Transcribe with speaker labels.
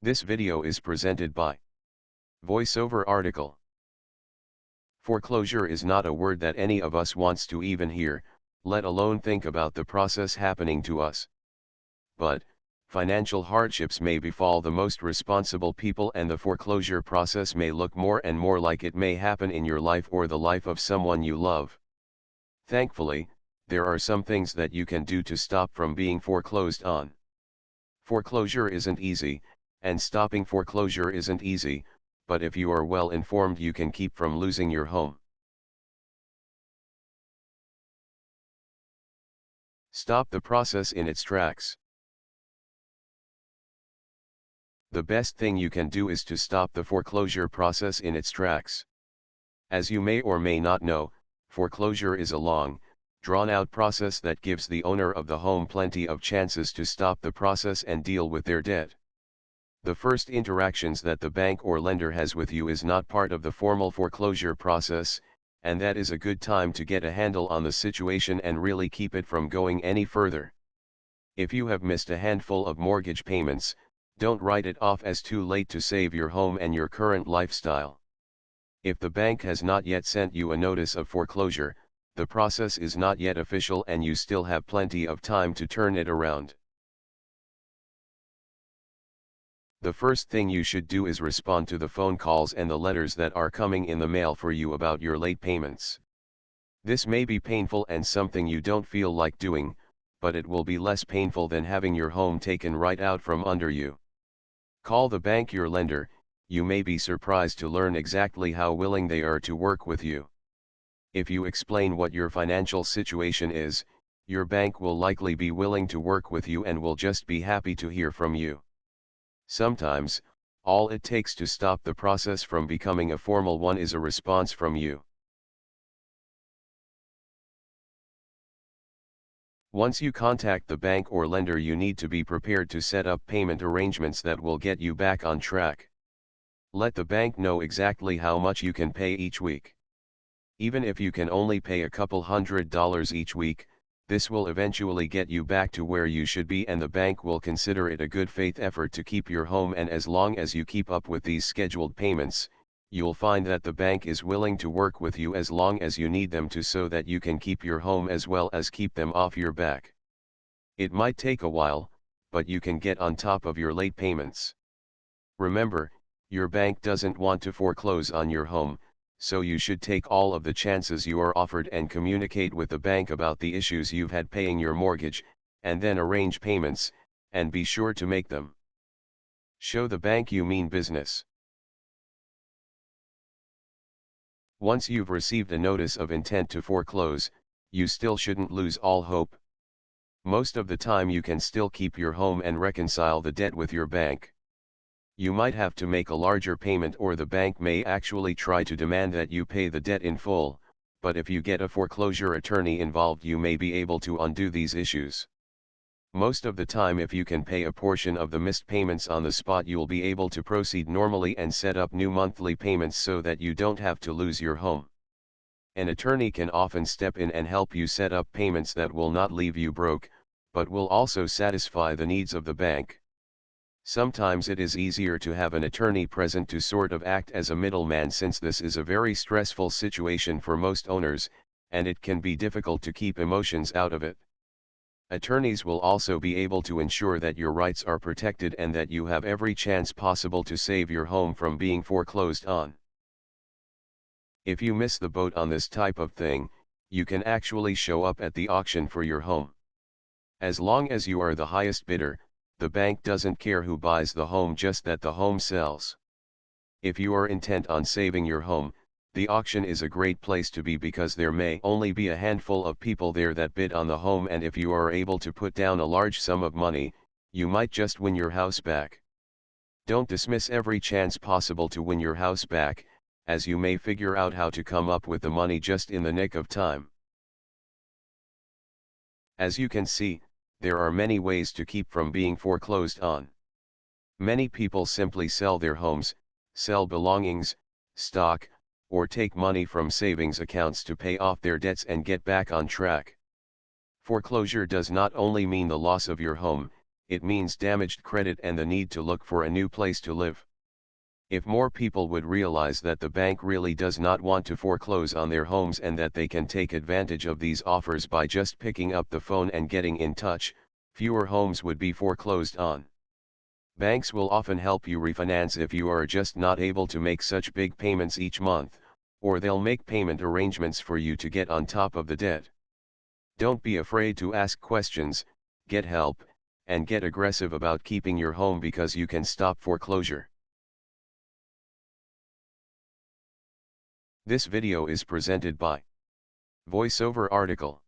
Speaker 1: This video is presented by VoiceOver article. Foreclosure is not a word that any of us wants to even hear, let alone think about the process happening to us. But, financial hardships may befall the most responsible people, and the foreclosure process may look more and more like it may happen in your life or the life of someone you love. Thankfully, there are some things that you can do to stop from being foreclosed on. Foreclosure isn't easy, and stopping foreclosure isn't easy, but if you are well informed you can keep from losing your home. Stop the process in its tracks. The best thing you can do is to stop the foreclosure process in its tracks. As you may or may not know, foreclosure is a long, drawn-out process that gives the owner of the home plenty of chances to stop the process and deal with their debt. The first interactions that the bank or lender has with you is not part of the formal foreclosure process, and that is a good time to get a handle on the situation and really keep it from going any further. If you have missed a handful of mortgage payments, don't write it off as too late to save your home and your current lifestyle. If the bank has not yet sent you a notice of foreclosure, the process is not yet official and you still have plenty of time to turn it around. The first thing you should do is respond to the phone calls and the letters that are coming in the mail for you about your late payments. This may be painful and something you don't feel like doing, but it will be less painful than having your home taken right out from under you. Call the bank, your lender. You may be surprised to learn exactly how willing they are to work with you. If you explain what your financial situation is, your bank will likely be willing to work with you and will just be happy to hear from you. Sometimes, all it takes to stop the process from becoming a formal one is a response from you. Once you contact the bank or lender, you need to be prepared to set up payment arrangements that will get you back on track. Let the bank know exactly how much you can pay each week. Even if you can only pay a couple $100s each week, this will eventually get you back to where you should be, and the bank will consider it a good faith effort to keep your home. And as long as you keep up with these scheduled payments, you'll find that the bank is willing to work with you as long as you need them to, so that you can keep your home as well as keep them off your back. It might take a while, but you can get on top of your late payments. Remember, your bank doesn't want to foreclose on your home, so you should take all of the chances you are offered and communicate with the bank about the issues you've had paying your mortgage, and then arrange payments, and be sure to make them. Show the bank you mean business. Once you've received a notice of intent to foreclose, you still shouldn't lose all hope. Most of the time you can still keep your home and reconcile the debt with your bank. You might have to make a larger payment, or the bank may actually try to demand that you pay the debt in full, but if you get a foreclosure attorney involved you may be able to undo these issues. Most of the time, if you can pay a portion of the missed payments on the spot, you'll be able to proceed normally and set up new monthly payments so that you don't have to lose your home. An attorney can often step in and help you set up payments that will not leave you broke, but will also satisfy the needs of the bank. Sometimes it is easier to have an attorney present to sort of act as a middleman, since this is a very stressful situation for most owners, and it can be difficult to keep emotions out of it. Attorneys will also be able to ensure that your rights are protected and that you have every chance possible to save your home from being foreclosed on. If you miss the boat on this type of thing, you can actually show up at the auction for your home. As long as you are the highest bidder, the bank doesn't care who buys the home, just that the home sells. If you are intent on saving your home, the auction is a great place to be, because there may only be a handful of people there that bid on the home, and if you are able to put down a large sum of money, you might just win your house back. Don't dismiss every chance possible to win your house back, as you may figure out how to come up with the money just in the nick of time. As you can see, there are many ways to keep from being foreclosed on. Many people simply sell their homes, sell belongings, stock, or take money from savings accounts to pay off their debts and get back on track. Foreclosure does not only mean the loss of your home, it means damaged credit and the need to look for a new place to live. If more people would realize that the bank really does not want to foreclose on their homes and that they can take advantage of these offers by just picking up the phone and getting in touch, fewer homes would be foreclosed on. Banks will often help you refinance if you are just not able to make such big payments each month, or they'll make payment arrangements for you to get on top of the debt. Don't be afraid to ask questions, get help, and get aggressive about keeping your home because you can stop foreclosure. This video is presented by VoiceOver article.